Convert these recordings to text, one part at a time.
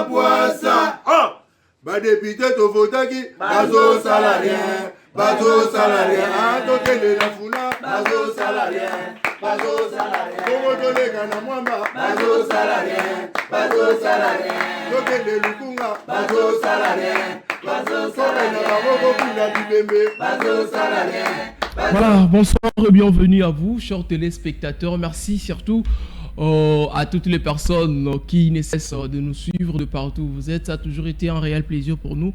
Boissa. Ba député to votaki, bazo salarien, bazo salarien, tokende na funa, bazo salarien, bazo salarien. Komo tolega na mwamba, bazo salarien, tokende lukunga, bazo salarien, bazo salarien. Voilà, bonsoir et bienvenue à vous, chers téléspectateurs. Merci surtout à toutes les personnes qui ne cessent de nous suivre de partout où vous êtes. Ça a toujours été un réel plaisir pour nous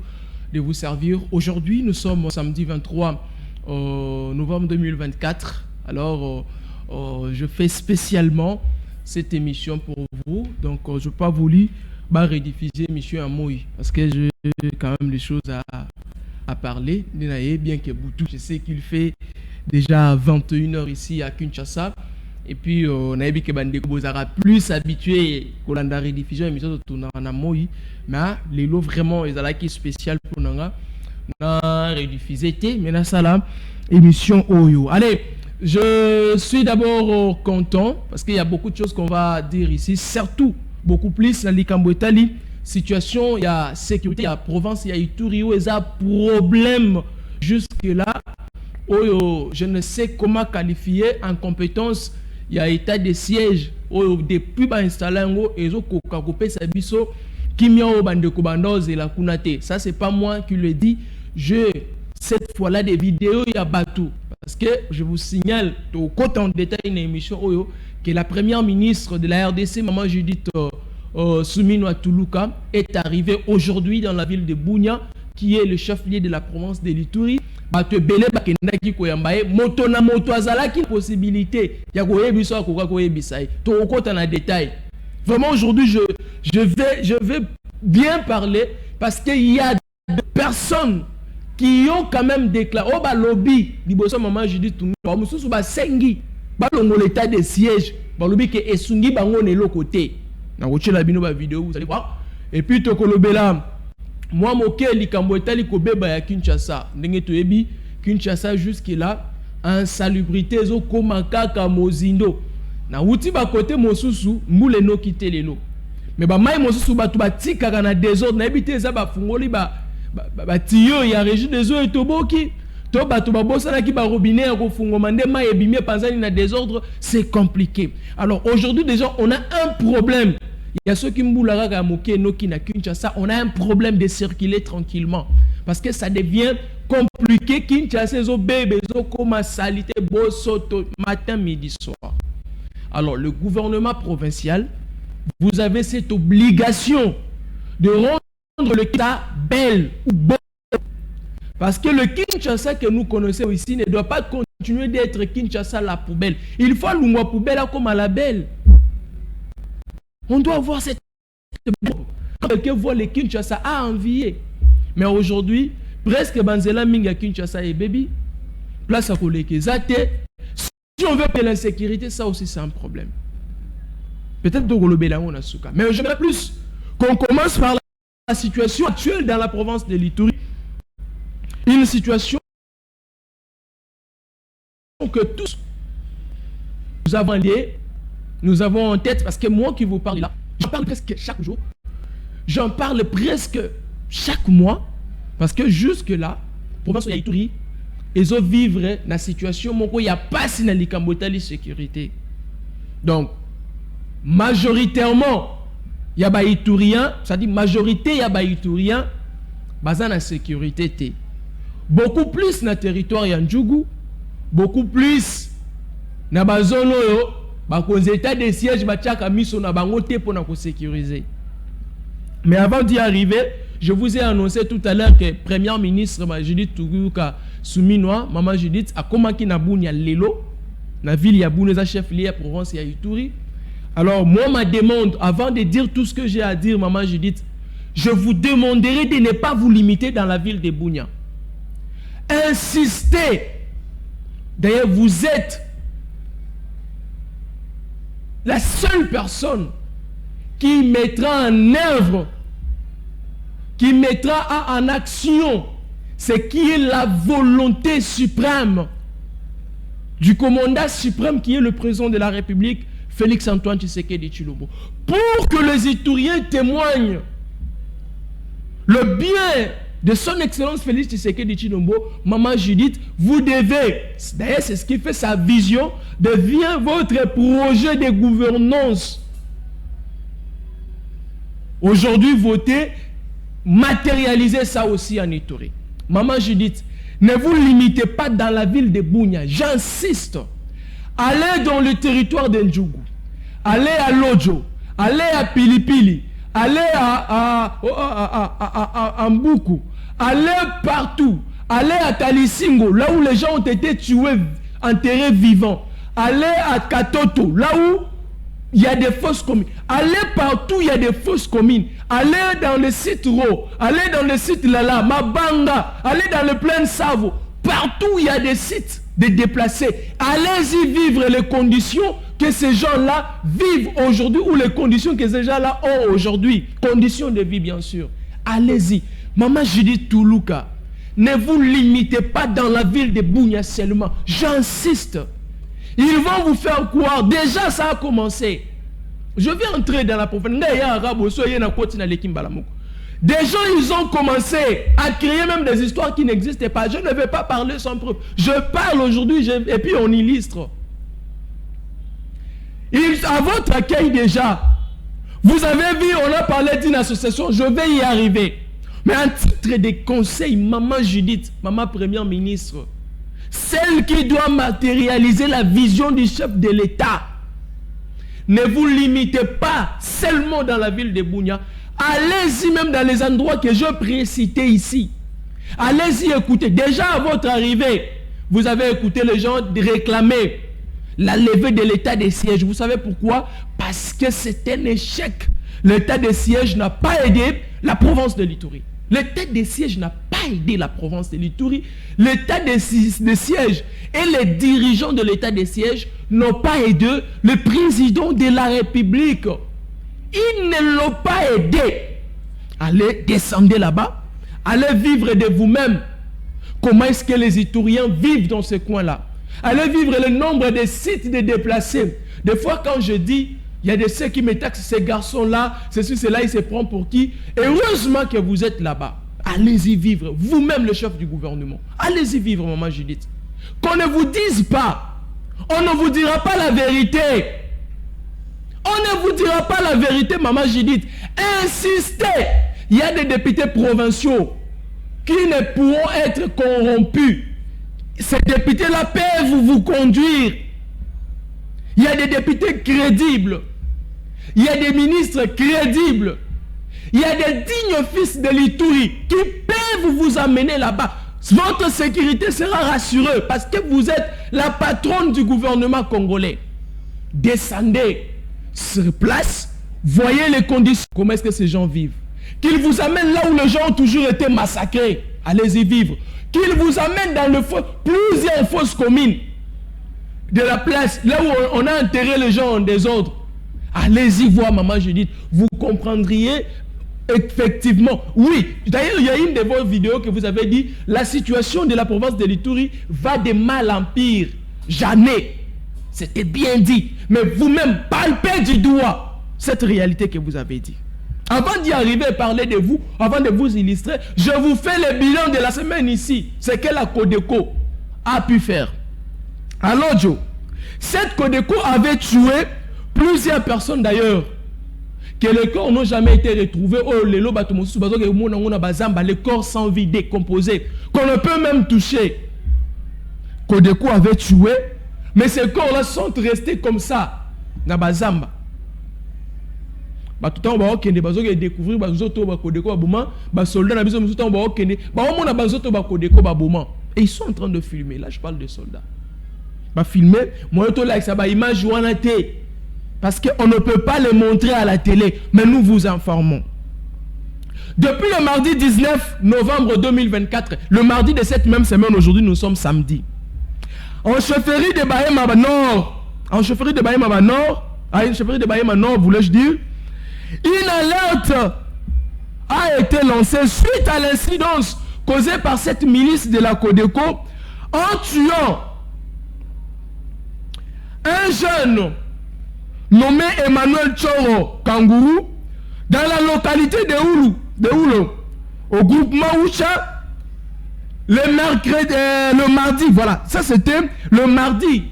de vous servir. Aujourd'hui, nous sommes samedi 23 novembre 2024. Alors, je fais spécialement cette émission pour vous. Donc, je n'ai pas voulu rediffuser l'émission à Moï parce que j'ai quand même des choses à parler. Bien que Boutou, je sais qu'il fait déjà 21h ici à Kinshasa. Et puis, on a vu que Bandeko sera plus habitué à la rediffusion de l'émission de Tounana Moï. Mais les lots vraiment, ils ont qui spécial pour nous. On a rediffusé, mais là, ça là, émission Oyo. Allez, je suis d'abord content parce qu'il y a beaucoup de choses qu'on va dire ici. Surtout, beaucoup plus dans l'Ikambouetali. Situation, il y a sécurité, il y a Provence, il y a Ituri, il y a problème jusque-là. Oyo, je ne sais comment qualifier en compétence. Il y a état de siège depuis installé et ça c'est pas moi qui le dis. Cette fois-là des vidéos il y a Batou parce que je vous signale au côté en détail une émission que la première ministre de la RDC maman Judith Suminwa Tuluka est arrivée aujourd'hui dans la ville de Bunia qui est le chef-lieu de la province de l'Ituri. Bato belé bakendaki koyambaye moto na moto azalaki possibilité ya koyebisa koka koyebisa to okota na détail. Vraiment aujourd'hui je vais bien parler parce qu'il y a des personnes qui ont quand même déclaré ba lobby liboso maman Judith Tumi ba mususu ba sengi ba longo l'état de siège ba lobby ke esungi bango ne lokote na kochela bino ba vidéo vous allez voir et puis to kolobela moi moke likambo etali kobeba ya Kinshasa ndenge toyebi Kinshasa jusque là insalubrité zo koma kaka mozindo na uti ba côté mosusu mbule no kité lelo mais ba mai mosusu batu batika na désordre na ebité za ba fungoli ba tiyo ya régie des eaux etoboki to batu ba bosana ki ba robinet ya kofungoma nde mai ebimie panzani na désordre, c'est compliqué. Alors aujourd'hui déjà on a un problème. Il y a ceux qui m'boularaga moké no ki na Kinshasa, on a un problème de circuler tranquillement parce que ça devient compliqué. Kinshasa zo bébé zo koma salité bosoto matin midi soir. Alors le gouvernement provincial, vous avez cette obligation de rendre le État belle ou beau parce que le Kinshasa que nous connaissons ici ne doit pas continuer d'être Kinshasa la poubelle. Il faut l'ungwa poubelle comme à la belle. On doit avoir cette... Quand quelqu'un voit le Kinshasa a envié. Mais aujourd'hui, presque Banzela Minga Kinshasa et baby. Place à Koleke Zate. Si on veut payer l'insécurité, ça aussi c'est un problème. Peut-être Dogolobela on a souka. Mais j'aimerais plus qu'on commence par la situation actuelle dans la province de l'Ituri. Une situation que tous nous avons lié. Nous avons en tête, parce que moi qui vous parle là, j'en parle presque chaque jour, j'en parle presque chaque mois, parce que jusque là, province de Ituri, ils ont vivre dans la situation où il n'y a pas de sécurité. Donc, majoritairement, il y a des Ituriens, c'est-à-dire majorité, il y a des Ituriens, basant la sécurité. Beaucoup plus dans le territoire Yandjougou, beaucoup plus dans la zone les états de siège pour sécuriser. Mais avant d'y arriver, je vous ai annoncé tout à l'heure que la première ministre Judith Tuluka Suminwa, maman Judith, a commencé na Bunia Lelo, la ville ya Bunia chef-lieu Provence ya Ituri. Alors moi ma demande, avant de dire tout ce que j'ai à dire, maman Judith, je vous demanderai de ne pas vous limiter dans la ville de Bunia. Insistez. D'ailleurs, vous êtes la seule personne qui mettra en œuvre, qui mettra en action ce qui est la volonté suprême du commandant suprême qui est le président de la République, Félix Antoine Tshisekedi Tshilombo. Pour que les Ituriens témoignent le bien de son excellence Félix Tshisekedi Tshilombo, maman Judith, vous devez, d'ailleurs c'est ce qui fait sa vision, devient votre projet de gouvernance. Aujourd'hui, votez, matérialisez ça aussi en Ituri. Maman Judith, ne vous limitez pas dans la ville de Bunia. J'insiste. Allez dans le territoire d'Ndjougou. Allez à Lodjo. Allez à Pilipili. Allez à Mboukou. Allez partout. Allez à Talisingo, là où les gens ont été tués, enterrés vivants. Allez à Katoto, là où il y a des fosses communes. Allez partout, il y a des fosses communes. Allez dans le site Ro. Allez dans le site Lala, Mabanga. Allez dans le plein Savo. Partout, il y a des sites de déplacés. Allez-y vivre les conditions que ces gens-là vivent aujourd'hui ou les conditions que ces gens-là ont aujourd'hui. Conditions de vie, bien sûr. Allez-y. Maman Judith Toulouka, ne vous limitez pas dans la ville de Bunia seulement. J'insiste. Ils vont vous faire croire. Déjà, ça a commencé. Je vais entrer dans la profondeur. Des gens, ils ont commencé à créer même des histoires qui n'existaient pas. Je ne vais pas parler sans preuve. Je parle aujourd'hui et puis on illustre. À votre accueil déjà, vous avez vu, on a parlé d'une association, je vais y arriver. Mais en titre de conseil, maman Judith, maman première ministre, celle qui doit matérialiser la vision du chef de l'État, ne vous limitez pas seulement dans la ville de Bunia. Allez-y même dans les endroits que je précitais ici. Allez-y écouter. Déjà à votre arrivée, vous avez écouté les gens réclamer la levée de l'état de siège. Vous savez pourquoi? Parce que c'est un échec. L'état de siège n'a pas aidé la province de l'Ituri. L'état de siège n'a pas aidé la province de l'Ituri. L'état de siège et les dirigeants de l'état de siège n'ont pas aidé le président de la République. Ils ne l'ont pas aidé. Allez descendre là-bas. Allez vivre de vous-même. Comment est-ce que les Ituriens vivent dans ce coin-là? Allez vivre le nombre de sites de déplacés. Des fois, quand je dis, il y a de ceux qui me taxent, ces garçons-là, ceci, cela, ils se prennent pour qui? Heureusement que vous êtes là-bas. Allez-y vivre. Vous-même, le chef du gouvernement. Allez-y vivre, maman Judith. Qu'on ne vous dise pas. On ne vous dira pas la vérité. On ne vous dira pas la vérité, maman Judith. Insistez. Il y a des députés provinciaux qui ne pourront être corrompus. Ces députés-là peuvent vous conduire. Il y a des députés crédibles. Il y a des ministres crédibles. Il y a des dignes fils de l'Ituri qui peuvent vous amener là-bas. Votre sécurité sera rassurée parce que vous êtes la patronne du gouvernement congolais. Descendez sur place, voyez les conditions. Comment est-ce que ces gens vivent? Qu'ils vous amènent là où les gens ont toujours été massacrés. Allez-y vivre. Qu'ils vous amènent dans plusieurs fosses communes de la place, là où on a enterré les gens en désordre. Allez-y voir, maman Judith. Vous comprendriez effectivement. Oui, d'ailleurs, il y a une de vos vidéos que vous avez dit, la situation de la province de l'Ituri va de mal en pire. Jamais. C'était bien dit. Mais vous-même, palpez du doigt cette réalité que vous avez dit. Avant d'y arriver et parler de vous, avant de vous illustrer, je vous fais le bilan de la semaine ici. C'est que la Codeco a pu faire. Alors, Joe, cette Codeco avait tué plusieurs personnes d'ailleurs, que les corps n'ont jamais été retrouvés. Oh, les corps sans vie, décomposés, qu'on ne peut même toucher. Codeco avait tué, mais ces corps-là sont restés comme ça, dans Bazamba. Tout le temps, on va découvrir les soldats, et ils sont en train de filmer. Là, je parle des soldats. Filmer, image parce qu'on ne peut pas les montrer à la télé, mais nous vous informons. Depuis le mardi 19 novembre 2024, le mardi de cette même semaine, aujourd'hui nous sommes samedi, en chefferie de Bahema Nord, voulais-je dire, une alerte a été lancée suite à l'incidence causée par cette milice de la Codeco en tuant un jeune nommé Emmanuel Choro Kangourou dans la localité de Oulo, au groupement Oucha le mardi, voilà, ça c'était le mardi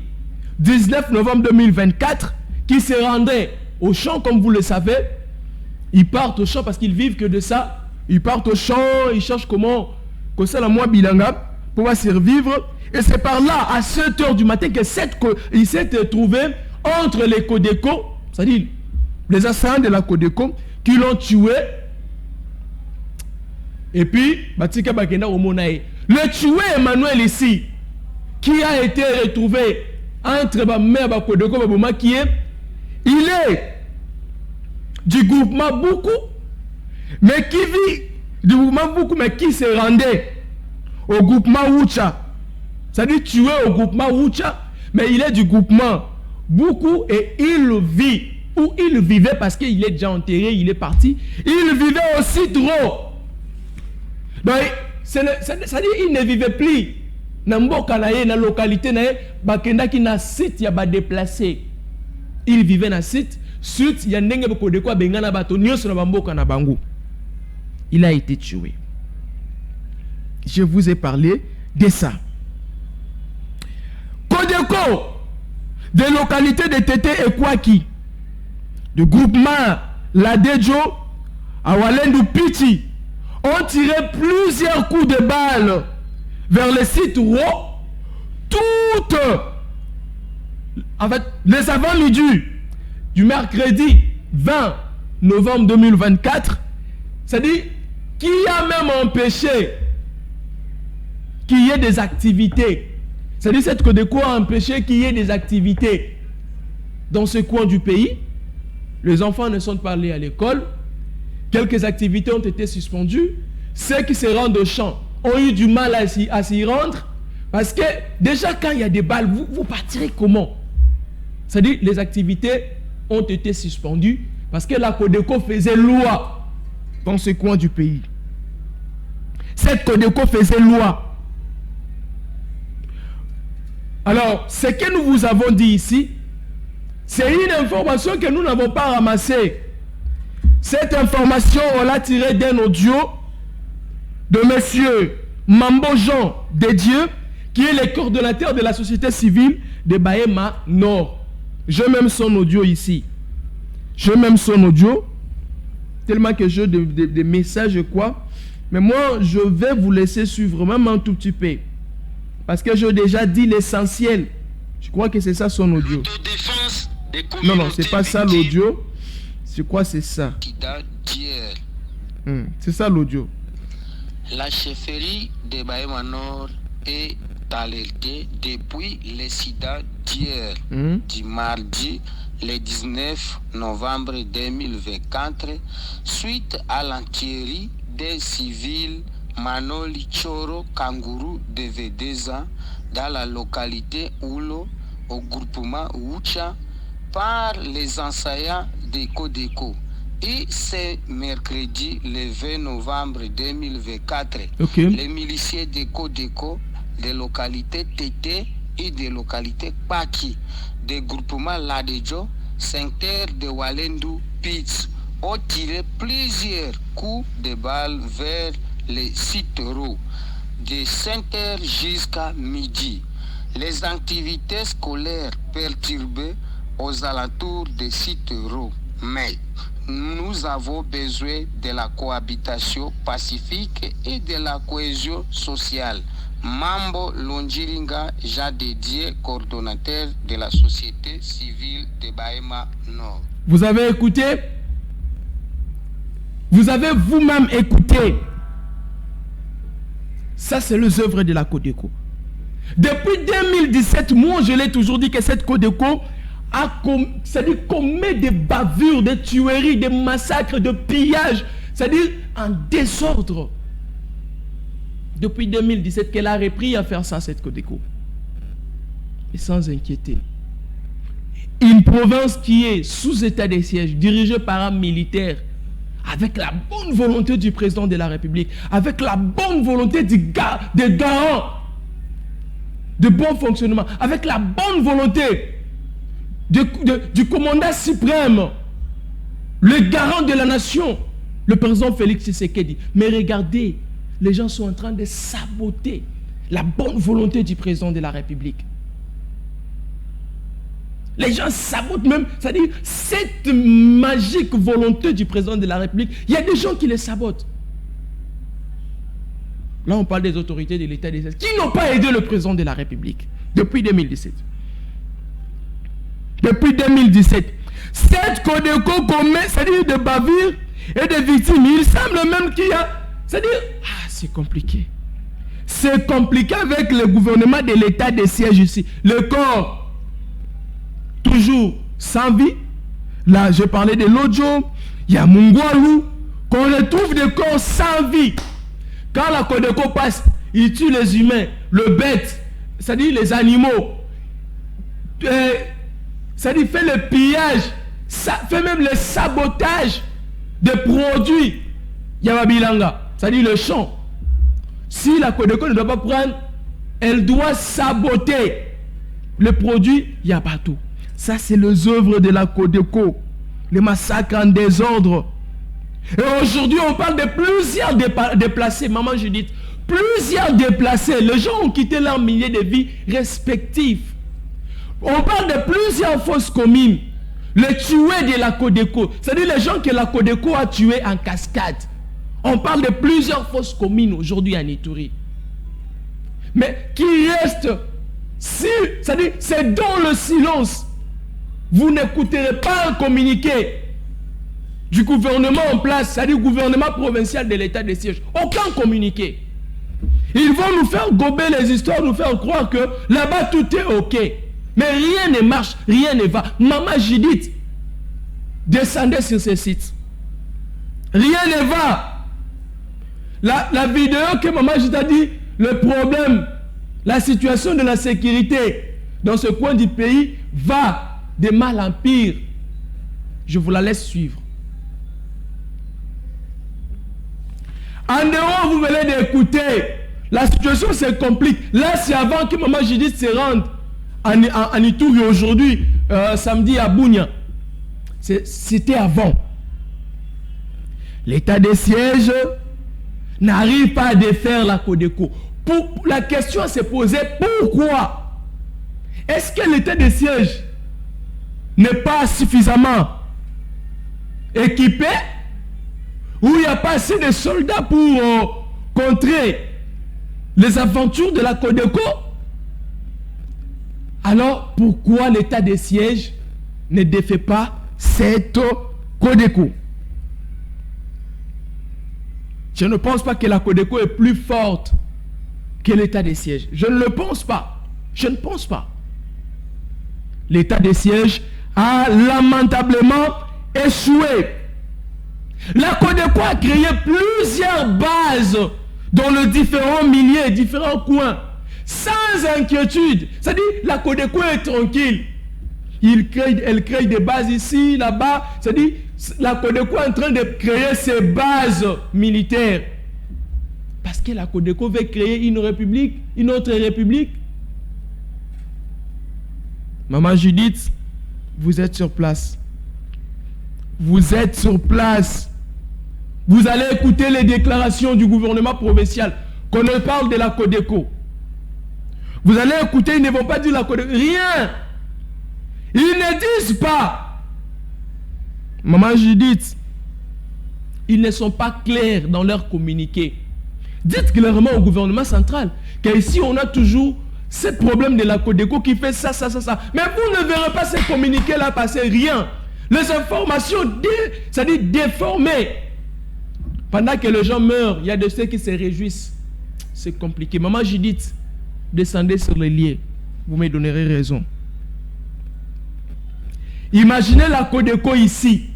19 novembre 2024, qui se rendait au champ, comme vous le savez. Ils partent au champ parce qu'ils vivent que de ça. Ils partent au champ, ils cherchent comment que ça la moi bilanga pour pouvoir survivre. Et c'est par là, à 7h du matin, il s'est trouvé entre les Codeco, c'est-à-dire les assaillants de la Codeco, qui l'ont tué. Et puis, Batika Bakenda Omonae. Le tué Emmanuel ici, qui a été retrouvé entre Bamé Bakodeko Baboma, qui est, il est du groupement Boukou, mais qui vit du groupement Boukou, mais qui se rendait au groupement Oucha. C'est-à-dire tué au groupement Oucha, mais il est du groupement Boukou et il vit, ou il vivait parce qu'il est déjà enterré, il est parti, il vivait aussi trop. Donc, c'est-à-dire il ne vivait plus dans la localité, bakenda qui na site ya ba déplacé. Il vivait dans site, suite il y a ndenge boko de quoi bengana bato nyonso na bamboka na bango. Il a été tué. Je vous ai parlé de ça. Kodeko, des localités de Tété et Kwaki, de groupement Ladejo, à Walendu Piti, ont tiré plusieurs coups de balle vers le site Ro, toutes, en fait, les avant-midi du mercredi 20 novembre 2024, c'est-à-dire qui a même empêché qu'il y ait des activités. C'est-à-dire cette Codeco a empêché qu'il y ait des activités dans ce coin du pays. Les enfants ne sont pas allés à l'école. Quelques activités ont été suspendues. Ceux qui se rendent au champ ont eu du mal à s'y rendre. Parce que déjà quand il y a des balles, vous partirez comment? C'est-à-dire les activités ont été suspendues parce que la Codeco faisait loi dans ce coin du pays. Cette Codeco faisait loi. Alors, ce que nous vous avons dit ici, c'est une information que nous n'avons pas ramassée. Cette information, on l'a tirée d'un audio de monsieur Mambo Jean Dedieu, qui est le coordonnateur de la société civile de Bahema Nord. J'ai même son audio ici. J'ai même son audio, tellement que j'ai des messages, quoi. Mais moi, je vais vous laisser suivre, même un tout petit peu. Parce que j'ai déjà dit l'essentiel. Je crois que c'est ça son audio. Non, c'est pas ça l'audio. Je crois que c'est ça. C'est ça l'audio. La chefferie de Bahema Nord est alertée depuis l'incident d'hier, du mardi, le 19 novembre 2024, suite à l'enquête des civils Manoli Choro Kangourou de 22 ans dans la localité Oulo au groupement Oucha par les enseignants de Codeco. Et c'est mercredi le 20 novembre 2024. Les miliciens de Codeco des localités Tété et des localités Paki des groupements Ladejo, secteur de Walendu Pits ont tiré plusieurs coups de balles vers les sites Ro de 5h jusqu'à midi. Les activités scolaires perturbées aux alentours des sites Ro. Mais nous avons besoin de la cohabitation pacifique et de la cohésion sociale. Mambo Longiringa, Jean Dedieu, coordonnateur de la société civile de Bahema Nord. Vous avez écouté? Vous avez vous-même écouté? Ça, c'est les œuvres de la Codeco. Depuis 2017, moi, je l'ai toujours dit que cette Codeco commet des bavures, des tueries, des massacres, des pillages, c'est-à-dire en désordre. Depuis 2017 qu'elle a repris à faire ça, cette Codeco. Et sans inquiéter. Une province qui est sous état de siège, dirigée par un militaire, avec la bonne volonté du président de la République, avec la bonne volonté des garants de bon fonctionnement, avec la bonne volonté du commandant suprême, le garant de la nation, le président Félix Tshisekedi. Mais regardez, les gens sont en train de saboter la bonne volonté du président de la République. Les gens sabotent même, c'est-à-dire cette magique volonté du président de la République. Il y a des gens qui les sabotent. Là, on parle des autorités de l'État des États qui n'ont pas aidé le président de la République depuis 2017. Depuis 2017. Cette Codeco commet, c'est-à-dire de bavures et de victimes. Il semble même qu'il y a, c'est-à-dire, c'est compliqué. C'est compliqué avec le gouvernement de l'État des sièges ici. Le corps, toujours sans vie. Là, je parlais de l'Ojo, il y a Mungwalu, qu'on retrouve des corps sans vie. Quand la Codeco passe, il tue les humains, le bête, c'est-à-dire les animaux. C'est-à-dire fait le pillage, ça fait même le sabotage des produits Yamabilanga, c'est-à-dire le champ. Si la Codeco ne doit pas prendre, elle doit saboter le produit Yabatou. Ça, c'est les œuvres de la Codeco. Les massacres en désordre. Et aujourd'hui, on parle de plusieurs déplacés. Maman Judith, plusieurs déplacés. Les gens ont quitté leur milieu de vie respectifs. On parle de plusieurs fausses communes. Les tués de la Codeco. C'est-à-dire les gens que la Codeco a tués en cascade. On parle de plusieurs fausses communes aujourd'hui en Ituri. Mais qui reste, c'est-à-dire c'est dans le silence. Vous n'écouterez pas un communiqué du gouvernement en place, c'est-à-dire gouvernement provincial de l'État des sièges. Aucun communiqué. Ils vont nous faire gober les histoires, nous faire croire que là-bas tout est ok. Mais rien ne marche, rien ne va. Maman Judith, descendez sur ces sites. Rien ne va. La vidéo que Maman Judith a dit, le problème, la situation de la sécurité dans ce coin du pays va de mal en pire. Je vous la laisse suivre. En dehors, vous venez d'écouter, la situation se complique. Là, c'est avant que Maman Judith se rende en Ituri aujourd'hui, samedi à Bunia. C'était avant. L'état des sièges n'arrive pas à défaire la Codeco. La question s'est posée, pourquoi? Est-ce que l'état des sièges n'est pas suffisamment équipé? Ou il n'y a pas assez de soldats pour contrer les aventures de la Codeco? Alors, pourquoi l'état des sièges ne défait pas cette Codeco? Je ne pense pas que la Codeco est plus forte que l'état des sièges. Je ne le pense pas. Je ne pense pas. L'état des sièges a lamentablement échoué. La Codeco a créé plusieurs bases dans les différents milieux, différents coins, sans inquiétude. C'est-à-dire, la Codeco est tranquille. Elle crée des bases ici, là-bas. C'est-à-dire, la Codeco est en train de créer ses bases militaires. Parce que la Codeco veut créer une république, une autre république. Maman Judith, vous êtes sur place. Vous êtes sur place. Vous allez écouter les déclarations du gouvernement provincial. Qu'on ne parle de la Codeco. Vous allez écouter, ils ne vont pas dire la Codeco. Rien. Ils ne disent pas. Maman Judith, ils ne sont pas clairs dans leur communiqué. Dites clairement au gouvernement central qu'ici on a toujours ce problème de la Codeco qui fait ça. Mais vous ne verrez pas ces communiqués-là passer, rien. Les informations, c'est-à-dire déformées. Pendant que les gens meurent, il y a de ceux qui se réjouissent. C'est compliqué. Maman Judith, descendez sur les lieux. Vous me donnerez raison. Imaginez la Codeco ici.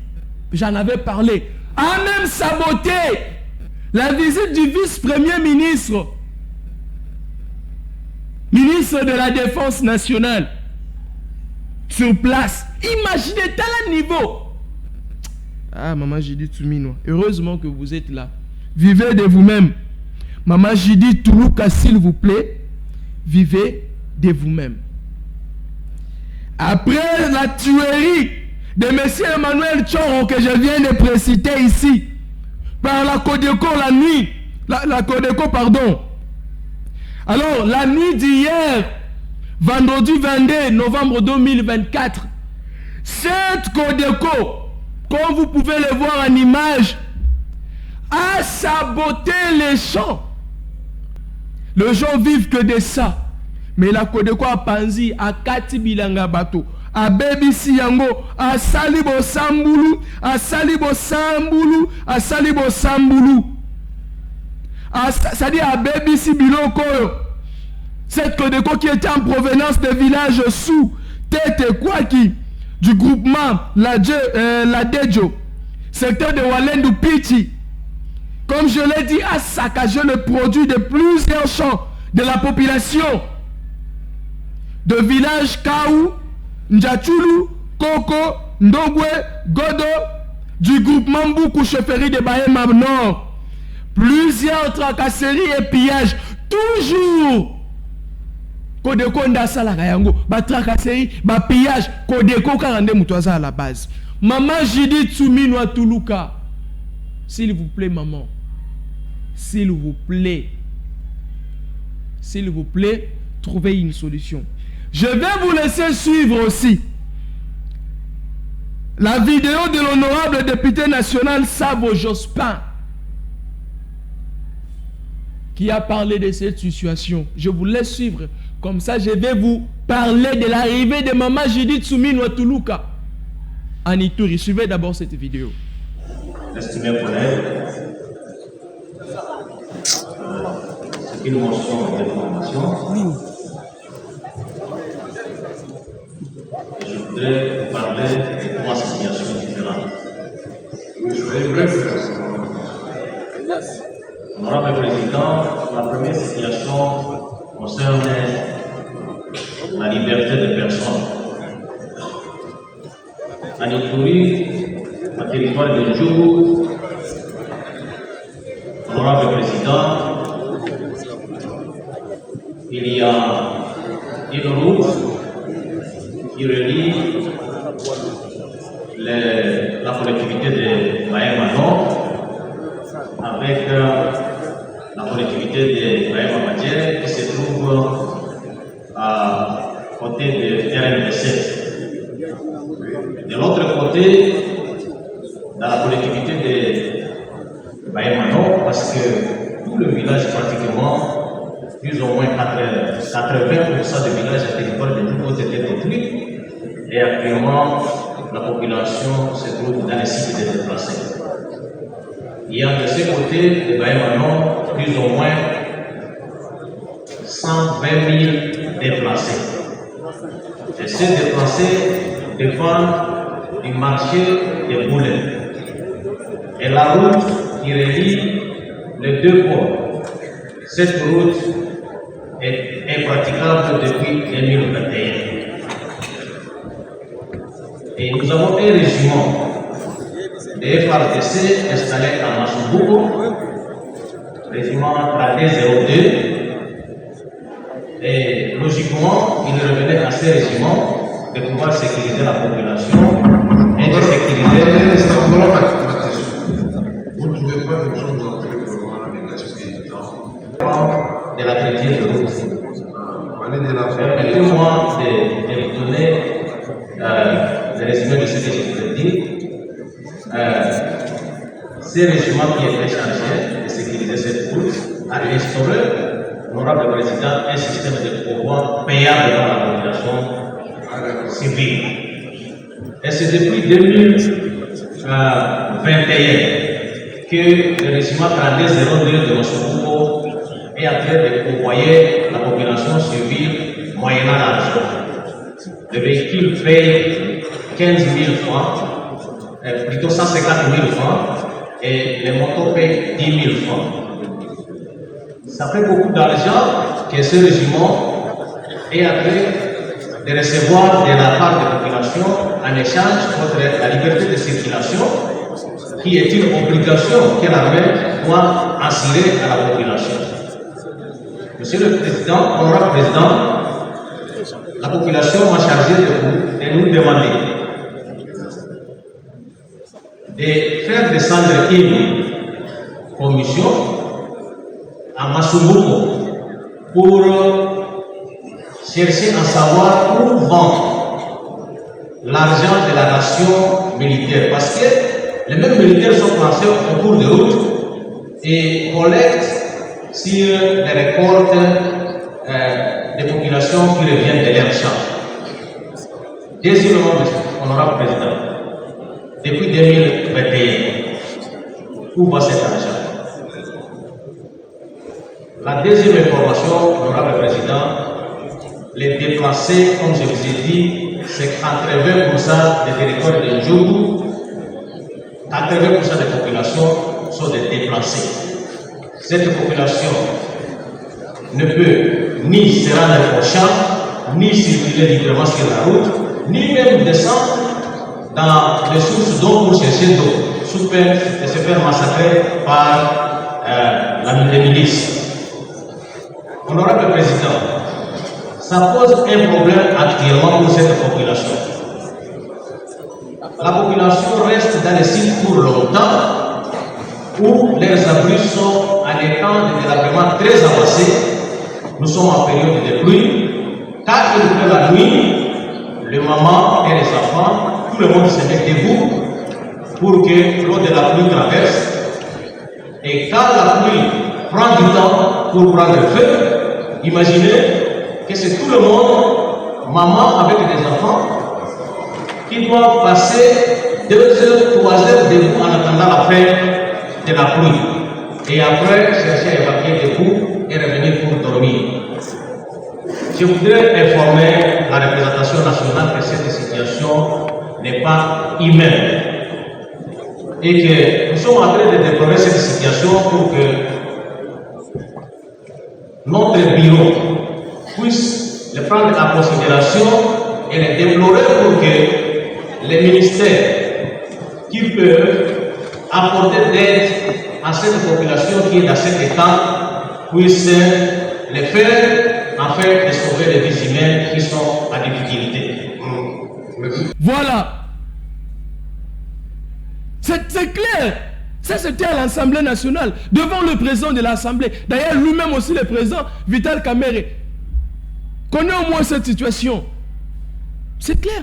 J'en avais parlé. A même saboté la visite du vice-premier ministre. Ministre de la Défense nationale. Sur place. Imaginez tel niveau. Ah, Maman Judith Soumino, heureusement que vous êtes là. Vivez de vous-même. Maman Judith Toulouka, s'il vous plaît, vivez de vous-même. Après la tuerie de M. Emmanuel Tchoro que je viens de préciter ici, par la Codeco la nuit. La Codeco, pardon. Alors, la nuit d'hier, vendredi 22 novembre 2024, cette Codeco, comme vous pouvez le voir en image, a saboté les champs. Les gens vivent que de ça. Mais la Codeco a panzi, a kati bilanga bato, a bebisi yango, a salibo sambulu, a salibo sambulu, a salibo sambulu. C'est-à-dire à bebisi biloko. Cette Codeco qui était en provenance des villages sous Tete Kwaki, du groupement la Dejo, secteur de Walendu Pichi, comme je l'ai dit, a saccagé le produit de plusieurs champs de la population de villages Kaou, Ndjachulu, Koko, Ndogwe, Godo, du groupement Mboukou chefferie de Bahema Nord. Plusieurs tracasseries et pillages, toujours. Codeco ndasala kayango, ba tracasserie, ba pillage, Codeco karande mutoza à la base. Maman Judith Souminwa Toulouka, s'il vous plaît maman, s'il vous plaît, trouvez une solution. Je vais vous laisser suivre aussi la vidéo de l'honorable député national Savo Jospin qui a parlé de cette situation. Je vous laisse suivre. Comme ça, je vais vous parler de l'arrivée de Maman Judith Souminwa Toulouka en Ituri. Suivez d'abord cette vidéo. Estimés collègues, c'est une motion d'information. Je voudrais vous parler de trois situations différentes. Honorable Président, la première situation concerne la liberté des personnes. En Ituri, le territoire de Djougou, Honorable Président, il y a une route qui relie la collectivité de Bahema Nord avec la collectivité de Bahema Badjere qui se trouve à côté de RNDC. De l'autre côté, dans la collectivité de Bahema Nord, parce que tout le village pratiquement, plus ou moins 80% du village et territoire de Djougou était détruit. Et actuellement, la population se trouve dans les sites de déplacés. Il y a de ce côté de Bahema Nord plus ou moins 120 000 déplacés. Et ces déplacés dépendent du marché des Boulets. Et la route qui relie les deux ports, cette route est praticable depuis 2021. Et nous avons un régiment de FARDC installé à Massoubouko, régiment 3202. Et logiquement, il revenait à ces régiments de pouvoir sécuriser la population et de sécuriser. Vous ne trouvez pas quelque chose en plus pour la gaspille du temps de la chrétienne de route. Permettez-moi de vous donner le résumé de ce que je vous ai dit. Ce régiment qui était chargé de sécuriser cette route a instauré, l'honorable président, un système de pouvoir payable dans la population civile. Et c'est depuis 2021 que le régiment 3202 de Massoubouko est en train de convoyer la population civile moyennant l'argent. Le véhicule paye 15 000 francs, plutôt 150 000 francs, et les motos payent 10 000 francs. Ça fait beaucoup d'argent que ce régiment est en train de recevoir de la part des populations en échange contre la liberté de circulation, qui est une obligation que l'armée doit assurer à la population. Monsieur le Président, honorable Président, la population m'a chargé de nous demander de faire descendre une commission à Masumbuko pour chercher à savoir où vend l'argent de la nation militaire. Parce que les mêmes militaires sont placés au cours de route et collectent sur les récoltes des populations qui reviennent de leur champ. Deuxièmement, honorable président, depuis 2021, où va cet argent? La deuxième information, honorable président, les déplacés, comme je vous ai dit, c'est 80% des territoires de Ndjougou, 80% des populations sont des déplacés. Cette population ne peut ni se rendre au champ, ni circuler librement sur la route, ni même descendre dans les sources d'eau pour chercher d'eau, sous peine de se faire massacrer par les milices. Honorable Président, ça pose un problème actuellement pour cette population. La population reste dans les sites pour longtemps, où leurs abris sont en état de délabrement très avancé. Nous sommes en période de pluie. Quand il pleut la nuit, les mamans et les enfants, tout le monde se met debout pour que l'eau de la pluie traverse. Et quand la pluie prend du temps pour prendre feu, imaginez que c'est tout le monde, maman avec des enfants, qui doivent passer 2 heures, 3 heures debout en attendant la fin de la pluie. Et après, chercher à évacuer debout et revenir pour dormir. Je voudrais informer la représentation nationale que cette situation n'est pas humaine. Et que nous sommes en train de déplorer cette situation pour que notre bureau puisse le prendre en considération et le déplorer pour que les ministères qui peuvent apporter d'aide à cette population qui est dans cet état puissent le faire afin de sauver les vies humaines qui sont en difficulté. Voilà. C'est clair. Ça, c'était à l'Assemblée nationale, devant le président de l'Assemblée. D'ailleurs, lui-même aussi, le président, Vital Kamerhe, connaît au moins cette situation. C'est clair.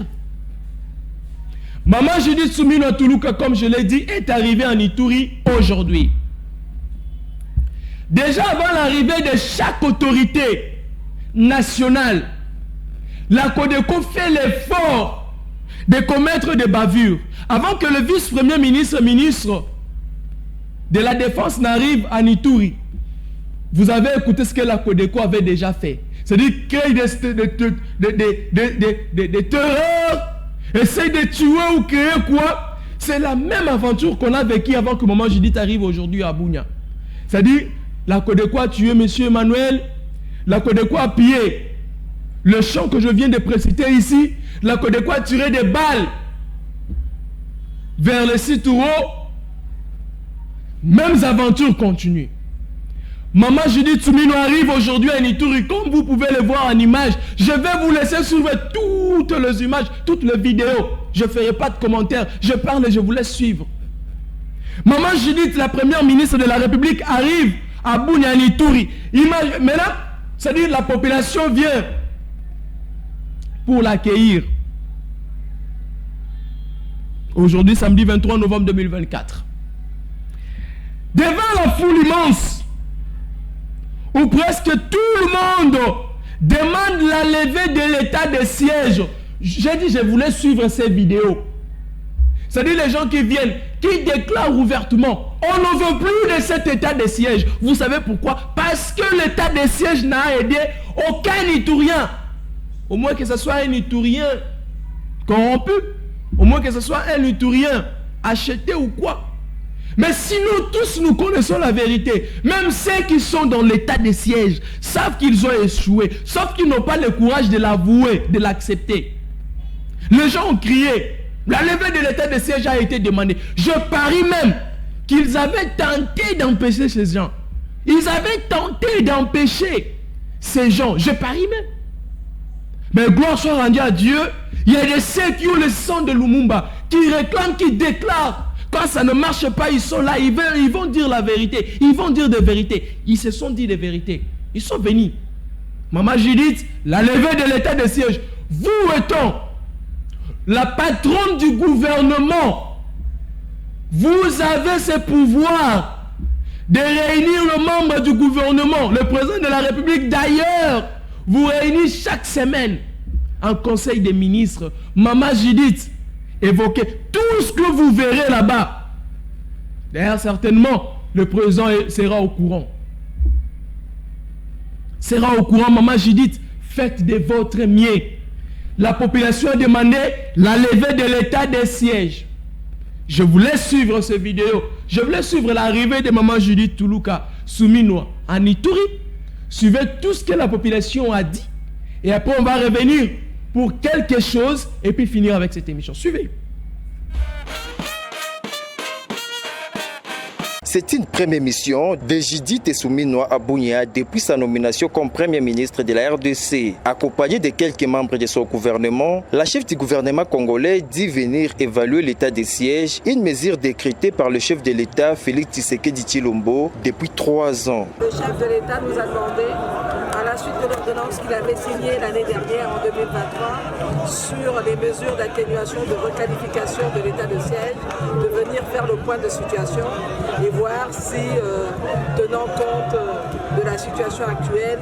Maman Judith Soumino Toulouka, comme je l'ai dit, est arrivée en Ituri aujourd'hui. Déjà avant l'arrivée de chaque autorité nationale, la CODECO fait l'effort de commettre des bavures. Avant que le vice-premier ministre, ministre de la Défense n'arrive en Ituri, vous avez écouté ce que la CODECO avait déjà fait. C'est-à-dire créer des terreurs, essayer de tuer ou créer quoi. C'est la même aventure qu'on a vécue avant que Maman Judith arrive aujourd'hui à Bunia. C'est-à-dire, la CODECO a tué M. Emmanuel, la CODECO a pillé le champ que je viens de préciter ici, la CODECO a tiré des balles vers le Sitouro. Mêmes aventures continuent. Maman Judith Soumino arrive aujourd'hui à Ituri. Comme vous pouvez le voir en image, je vais vous laisser suivre toutes les images, toutes les vidéos. Je ne ferai pas de commentaires. Je parle et je vous laisse suivre. Maman Judith, la première ministre de la République, arrive à Bunia en Ituri. Maintenant, c'est-à-dire la population vient pour l'accueillir. Aujourd'hui, samedi 23 novembre 2024. Devant la foule immense, où presque tout le monde demande la levée de l'état de siège. J'ai dit, je voulais suivre ces vidéos. C'est-à-dire les gens qui viennent, qui déclarent ouvertement, on ne veut plus de cet état de siège. Vous savez pourquoi? Parce que l'état de siège n'a aidé aucun Iturien. Au moins que ce soit un Iturien corrompu, au moins que ce soit un Iturien acheté ou quoi. Mais si nous tous nous connaissons la vérité, même ceux qui sont dans l'état de siège savent qu'ils ont échoué, sauf qu'ils n'ont pas le courage de l'avouer, de l'accepter. Les gens ont crié, la levée de l'état de siège a été demandée. Je parie même qu'ils avaient tenté d'empêcher ces gens. Ils avaient tenté d'empêcher ces gens. Je parie même. Mais gloire soit rendue à Dieu, il y a des ceux qui ont le sang de Lumumba, qui réclament, qui déclarent Quand ça ne marche pas, ils sont là, ils vont dire la vérité. Ils vont dire des vérités. Ils se sont dit des vérités. Ils sont venus. Maman Judith, la levée de l'état de siège. Vous étant la patronne du gouvernement, vous avez ce pouvoir de réunir le membre du gouvernement, le président de la République. D'ailleurs, vous réunissez chaque semaine en conseil des ministres. Maman Judith, évoquez tout ce que vous verrez là-bas. D'ailleurs, certainement, le président sera au courant. Sera au courant, Maman Judith, faites de votre mieux. La population a demandé la levée de l'état de siège. Je voulais suivre cette vidéo. Je voulais suivre l'arrivée de Maman Judith Toulouka Souminois en Ituri. Suivez tout ce que la population a dit. Et après, on va revenir pour quelque chose et puis finir avec cette émission. Suivez. C'est une première mission de Judith Souminois à Bunia depuis sa nomination comme Premier ministre de la RDC. Accompagnée de quelques membres de son gouvernement, la chef du gouvernement congolais dit venir évaluer l'état de siège, une mesure décrétée par le chef de l'État Félix Tshisekedi Tshilombo depuis 3 ans. Le chef de l'État nous a demandé, à la suite de l'ordonnance qu'il avait signée l'année dernière en 2023 sur les mesures d'atténuation de requalification de l'état de siège, de venir faire le point de situation et voir si, tenant compte de la situation actuelle,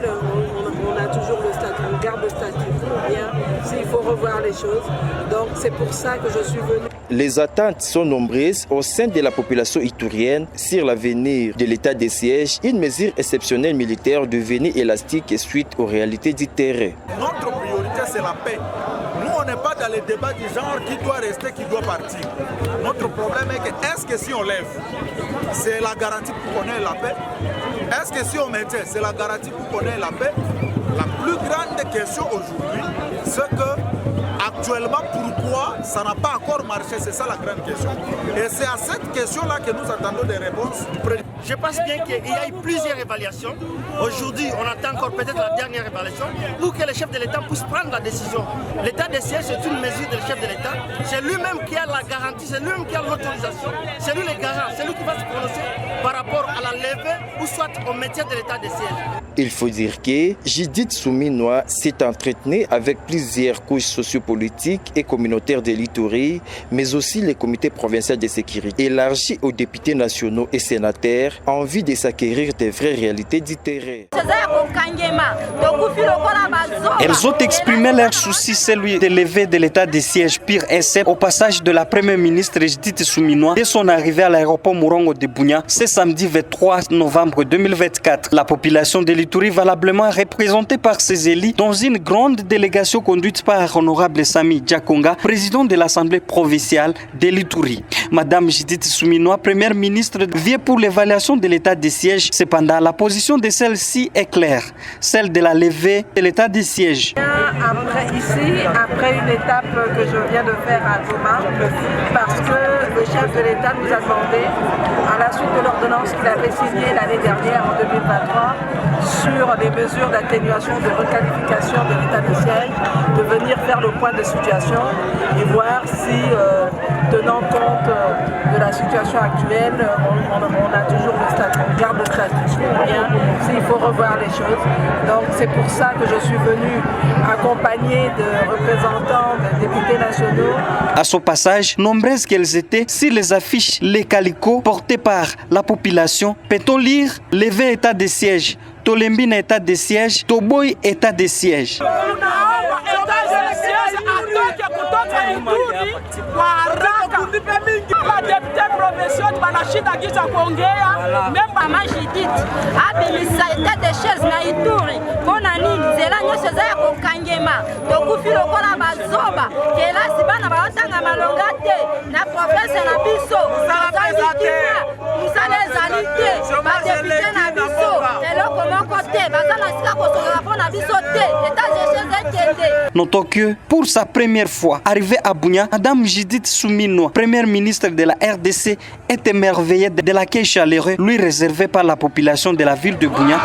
on a toujours le statut, on garde le statut ou bien s'il faut revoir les choses. Donc c'est pour ça que je suis venu. Les attentes sont nombreuses au sein de la population iturienne sur l'avenir de l'état de siège, une mesure exceptionnelle militaire devenue élastique et suite aux réalités du terrain. Notre priorité, c'est la paix. Nous, on n'est pas dans les débats du genre qui doit rester, qui doit partir. Notre problème est que, est-ce que si on lève, c'est la garantie pour qu'on ait la paix? Est-ce que si on maintient, c'est la garantie pour qu'on ait la paix? La plus grande question aujourd'hui, c'est que actuellement, pourquoi ça n'a pas encore marché? C'est ça la grande question. Et c'est à cette question-là que nous attendons des réponses. Je pense bien qu'il y a eu plusieurs évaluations. Aujourd'hui, on attend encore peut-être la dernière évaluation pour que le chef de l'État puisse prendre la décision. L'état de siège, c'est une mesure du chef de l'État. C'est lui-même qui a la garantie, c'est lui-même qui a l'autorisation. C'est lui le garant, c'est lui qui va se prononcer par rapport à la levée ou soit au maintien de l'état de siège. Il faut dire que Judith Souminois s'est entretenue avec plusieurs couches sociopolitiques et communautaires de l'Ituri, mais aussi les comités provinciaux de sécurité, élargis aux députés nationaux et sénateurs, en vue de s'acquérir des vraies réalités du terrain. Elles ont exprimé leur souci, celui de lever de l'état de siège pire essai au passage de la première ministre Judith Souminois dès son arrivée à l'aéroport Mourongo de Bunia ce samedi 23 novembre 2024. La population de l'Ituri valablement représentée par ses élus dans une grande délégation conduite par Honorable Sami Djakonga, président de l'Assemblée provinciale de l'Ituri. Madame Judith Souminois, première ministre, vient pour l'évaluation de l'état de siège. Cependant, la position de celle-ci est claire, celle de la levée de l'état de siège. Après une étape que je viens de faire à Goma, parce que le chef de l'État nous a demandé, à la suite de l'ordonnance qu'il avait signée l'année dernière en 2023, sur les mesures d'atténuation de requalification de l'état de siège, de venir faire le point de situation et voir si, tenant compte de la situation actuelle, on a toujours le statut, on garde le statut ou bien s'il faut revoir les choses. Donc c'est pour ça que je suis venu accompagné de représentants, de députés nationaux. À son passage, nombreuses qu'elles étaient, si les affiches, les calicots portés par la population, peut-on lire « Lever état de siège », « Tolembine état de siège »,« Toboy état de siège ». Mama Judith abimisa état de siège na Ituri mpona nini nzela nyonso eza ya kokangema tokufi lokola bazoba kelasi bana baotanga malonga te na province na biso mosala ezali te badepute na biso eloko moko te baza na sika kosolola mpona biso te état de siège ekende. Notons que pour sa première fois arrivée à Bunia, Madame Judith Souminois, première ministre de la RDC, est émerveillée de l'accueil chaleureux lui réservé par la population de la ville de Bunia.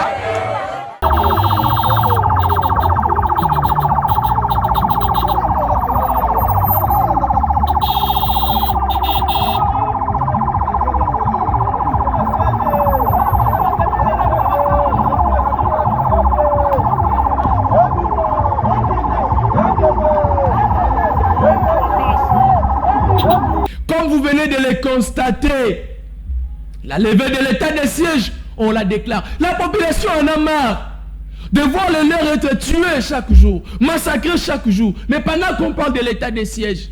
est constatée. La levée de l'état de siège, on la déclare. La population en a marre de voir les leurs être tués chaque jour, massacrés chaque jour. Mais pendant qu'on parle de l'état de siège,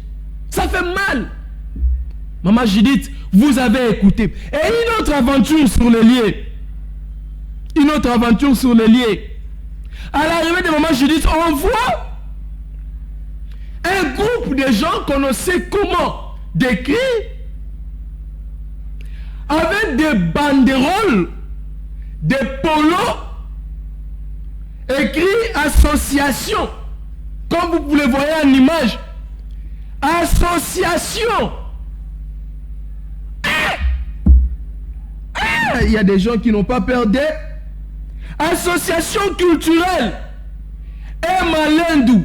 ça fait mal. Maman Judith, vous avez écouté. Et une autre aventure sur le lieu. Une autre aventure sur le lieu. À l'arrivée de Maman Judith, on voit un groupe de gens qu'on ne sait comment décrire, avec des banderoles, des polos, écrit association. Comme vous pouvez voir en image, association. Il y a des gens qui n'ont pas peur de association culturelle Ema Lendu.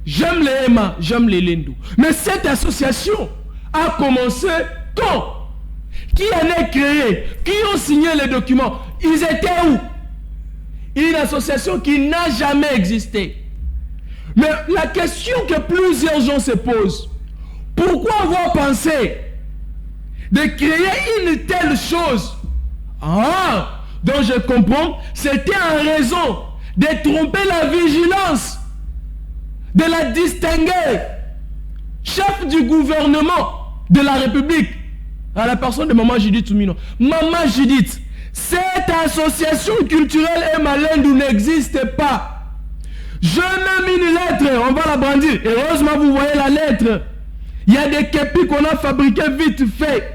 J'aime les Ema, j'aime les Lendu. Mais cette association a commencé quand? Qui en a créé? Qui ont signé les documents? Ils étaient où? Une association qui n'a jamais existé. Mais la question que plusieurs gens se posent, pourquoi avoir pensé de créer une telle chose? Ah, donc je comprends, c'était en raison de tromper la vigilance, de la distinguer chef du gouvernement de la République, à la personne de Maman Judith Soumino. Maman Judith, cette association culturelle Ema Lendu n'existe pas. Je mets une lettre, on va la brandir. Heureusement, vous voyez la lettre. Il y a des képis qu'on a fabriqués vite fait.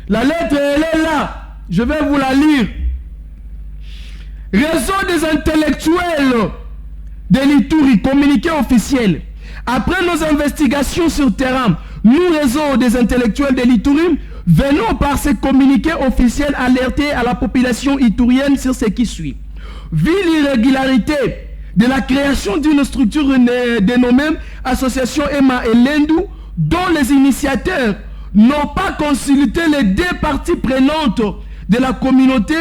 La lettre, elle est là. Je vais vous la lire. Réseau des intellectuels de l'Ituri, communiqué officiel. Après nos investigations sur terrain, nous, réseau des intellectuels de l'Ituri, venons par ce communiqué officiel alerter à la population itourienne sur ce qui suit. Vu l'irrégularité de la création d'une structure dénommée Association Ema et Lendu, dont les initiateurs n'ont pas consulté les deux parties prenantes de la communauté,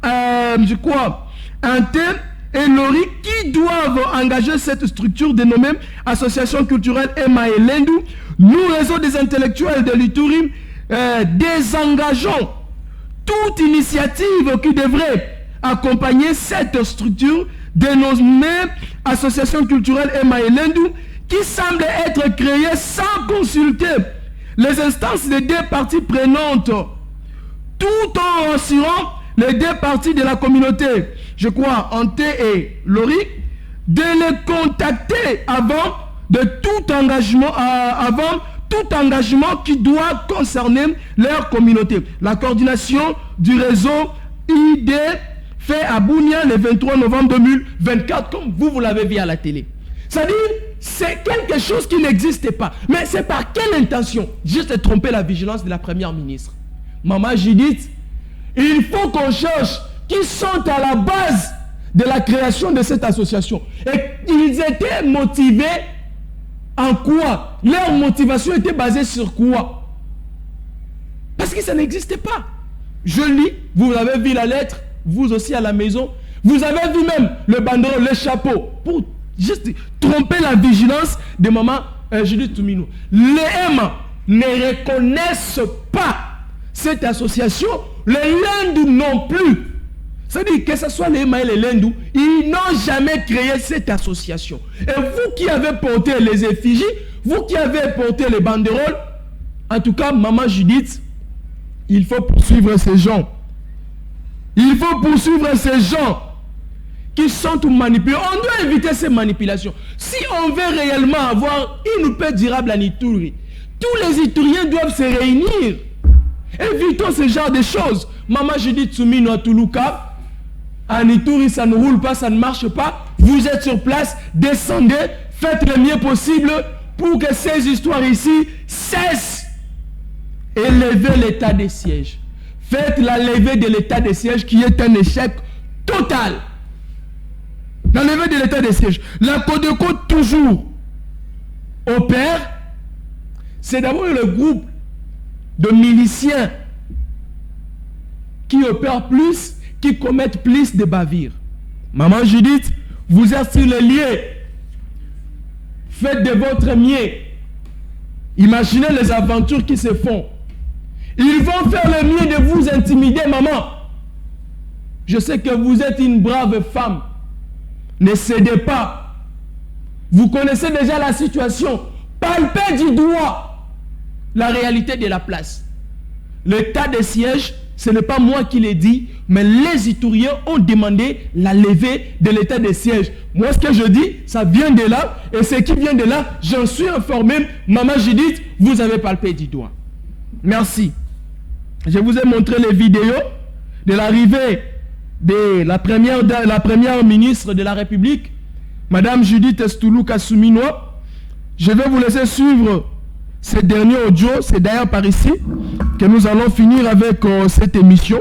Ante et Lori, qui doivent engager cette structure dénommée Association culturelle Ema et Lendu, nous, réseau des intellectuels de l'Ituri, désengageons toute initiative qui devrait accompagner cette structure dénommée Association culturelle Ema et Lendu, qui semble être créée sans consulter les instances des deux parties prenantes, tout en rassurant les deux parties de la communauté, je crois, Ante et Lori, de les contacter avant tout engagement qui doit concerner leur communauté. La coordination du réseau ID fait à Bunia le 23 novembre 2024, comme vous l'avez vu à la télé. C'est-à-dire, c'est quelque chose qui n'existe pas. Mais c'est par quelle intention? Juste tromper la vigilance de la première ministre. Maman Judith, il faut qu'on cherche qui sont à la base de la création de cette association. Et ils étaient motivés en quoi? Leur motivation était basée sur quoi? Parce que ça n'existait pas. Je lis, vous avez vu la lettre, vous aussi à la maison. Vous avez vu même le bandeau, le chapeau, pour juste tromper la vigilance de Maman Judith Soumino. Les Ema ne reconnaissent pas cette association, les Lendu non plus. C'est-à-dire que ce soit les Ema et les Lendu, ils n'ont jamais créé cette association. Et vous qui avez porté les effigies, vous qui avez porté les banderoles, en tout cas, Maman Judith, il faut poursuivre ces gens. Il faut poursuivre ces gens qui sont manipulés. On doit éviter ces manipulations. Si on veut réellement avoir une paix durable en Ituri, tous les Ituriens doivent se réunir. Évitons ce genre de choses. Maman Judith Soumino à Toulouka, en Ituri, ça ne roule pas, ça ne marche pas. Vous êtes sur place, descendez, faites le mieux possible pour que ces histoires ici cessent. Et levez l'état de siège. Faites la levée de l'état de siège qui est un échec total. La levée de l'état de siège. La Codeco toujours opère. C'est d'abord le groupe de miliciens qui opèrent plus, qui commettent plus de bavures. Maman Judith, vous êtes sur le lieu. Faites de votre mieux Imaginez les aventures qui se font. Ils vont faire le mieux de vous intimider, maman. Je sais que vous êtes une brave femme. Ne cédez pas. Vous connaissez déjà la situation. Palpez du doigt la réalité de la place. L'état de siège, ce n'est pas moi qui l'ai dit, mais les Itouriens ont demandé la levée de l'état de siège. Moi, ce que je dis, ça vient de là, et ce qui vient de là, j'en suis informé. Maman Judith, vous avez palpé du doigt. Merci. Je vous ai montré les vidéos de l'arrivée de la première ministre de la République, Madame Judith Estoulouka Souminois. Je vais vous laisser suivre ces derniers audios. C'est d'ailleurs par ici que nous allons finir avec cette émission.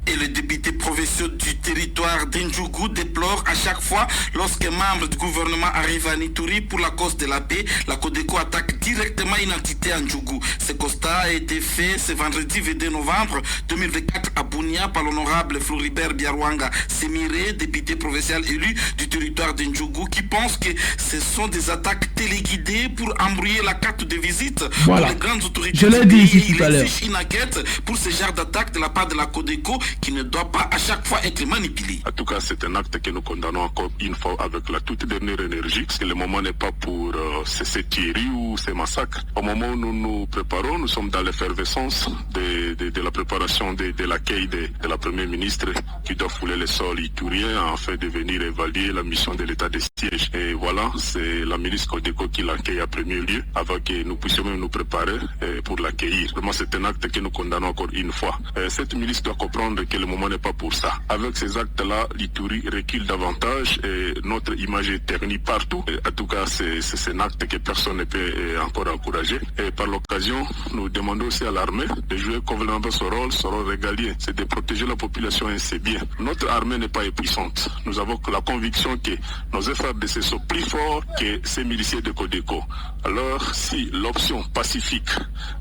Et les députés provinciaux du territoire d'Indjougou déplorent à chaque fois lorsqu'un membre du gouvernement arrive à Nitouri pour la cause de la paix, la Codeco attaque directement une entité à Ndjougou. Ce constat a été fait ce vendredi 22 novembre 2024 à Bunia par l'honorable Floribert Biarwanga Semiré, député provincial élu du territoire d'Indjougou, qui pense que ce sont des attaques téléguidées pour embrouiller la carte de visite pour les grandes autorités. Je l'ai dit ici tout à l'heure. Il exige une enquête pour ce genre d'attaque de la part de la Codeco qui ne doit pas à chaque fois être manipulé. En tout cas, c'est un acte que nous condamnons encore une fois avec la toute dernière énergie, parce que le moment n'est pas pour ces tueries ou ces massacres. Au moment où nous nous préparons, nous sommes dans l'effervescence de la préparation de l'accueil de la première ministre qui doit fouler les sols itouriens afin de venir évaluer la mission de l'état de siège. Et voilà, c'est la ministre Codeco qui l'accueille à premier lieu avant que nous puissions même nous préparer pour l'accueillir. Vraiment, c'est un acte que nous condamnons encore une fois. Cette ministre doit comprendre que le moment n'est pas pour ça. Avec ces actes-là, l'Ituri recule davantage et notre image est ternie partout. Et en tout cas, c'est un acte que personne ne peut encore encourager. Et par l'occasion, nous demandons aussi à l'armée de jouer convenablement son rôle régalien. C'est de protéger la population et ses biens. Notre armée n'est pas épuisante. Nous avons la conviction que nos FRDC sont plus forts que ces miliciens de Codeco. Alors, si l'option pacifique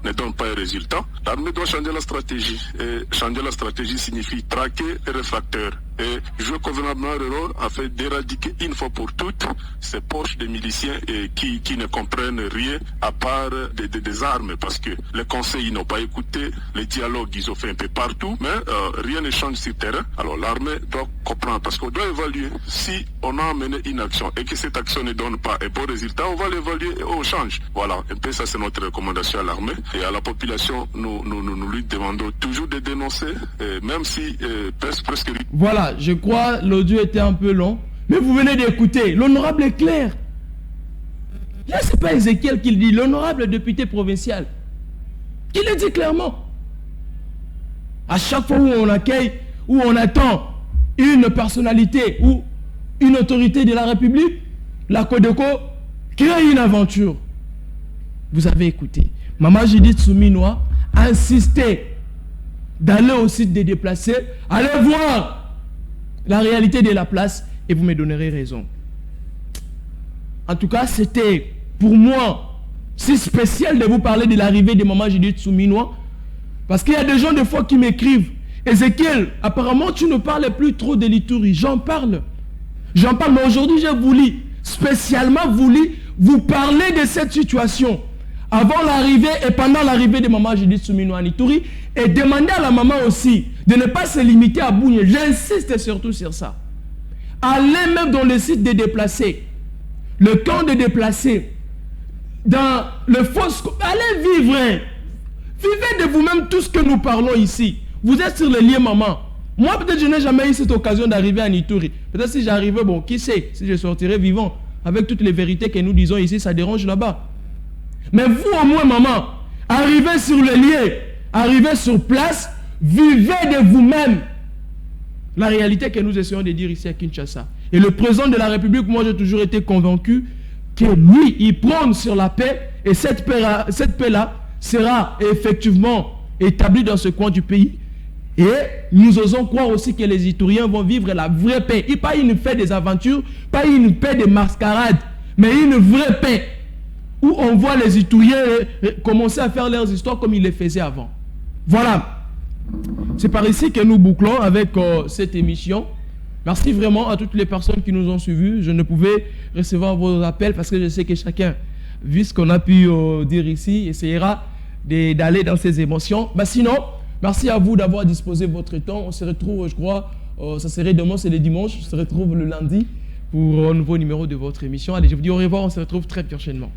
ne donne pas un résultat, l'armée doit changer la stratégie. Et changer la stratégie signifie traquer les réfracteurs et jouer convenablement le rôle afin d'éradiquer une fois pour toutes ces poches de miliciens qui ne comprennent rien à part des armes, parce que les conseils n'ont pas écouté, les dialogues ils ont fait un peu partout, mais rien ne change sur le terrain. Alors l'armée doit comprendre, parce qu'on doit évaluer. Si on a mené une action et que cette action ne donne pas un bon résultat, on va l'évaluer et on change. Voilà, un peu ça c'est notre recommandation à l'armée. Et à la population, nous lui demandons toujours de dénoncer, même si presque... Voilà, je crois l'audio était un peu long, mais vous venez d'écouter, l'honorable est clair. Là, ce n'est pas Ézéchiel qui le dit, l'honorable député provincial. Il le dit clairement. À chaque fois où on accueille, où on attend une personnalité ou une autorité de la République, la Codeco crée une aventure. Vous avez écouté. Maman Judith Souminois a insisté d'aller au site des déplacés, allez voir la réalité de la place et vous me donnerez raison. En tout cas, c'était pour moi si spécial de vous parler de l'arrivée de Maman Judith Souminois, parce qu'il y a des gens des fois qui m'écrivent, Ézéchiel, apparemment tu ne parles plus trop de l'Ituri. J'en parle, mais aujourd'hui j'ai voulu, spécialement voulu vous parler de cette situation avant l'arrivée et pendant l'arrivée de Maman Judith Souminois à Ituri, et demander à la maman aussi de ne pas se limiter à Bougné. J'insiste surtout sur ça. Allez même dans le site des déplacés, le camp des déplacés, dans le Fosco, allez vivre. Vivez de vous-même tout ce que nous parlons ici. Vous êtes sur le lien maman. Moi peut-être je n'ai jamais eu cette occasion d'arriver à Ituri. Peut-être si j'arrivais, bon, qui sait, si je sortirais vivant, avec toutes les vérités que nous disons ici, ça dérange là-bas. Mais vous au moins maman, arrivez sur le lieu, arrivez sur place, vivez de vous-même la réalité que nous essayons de dire ici à Kinshasa. Et le président de la République, moi j'ai toujours été convaincu que lui, il prône sur la paix, et cette paix-là sera effectivement établie dans ce coin du pays. Et nous osons croire aussi que les Itouriens vont vivre la vraie paix. Et pas une paix des aventures, pas une paix de mascarade, mais une vraie paix où on voit les Itouriens commencer à faire leurs histoires comme ils les faisaient avant. Voilà. C'est par ici que nous bouclons avec cette émission. Merci vraiment à toutes les personnes qui nous ont suivis. Je ne pouvais recevoir vos appels parce que je sais que chacun vu ce qu'on a pu dire ici, essayera d'aller dans ses émotions. Sinon, merci à vous d'avoir disposé de votre temps. On se retrouve, je crois, ça serait demain, c'est le dimanche. On se retrouve le lundi pour un nouveau numéro de votre émission. Allez, je vous dis au revoir, on se retrouve très prochainement.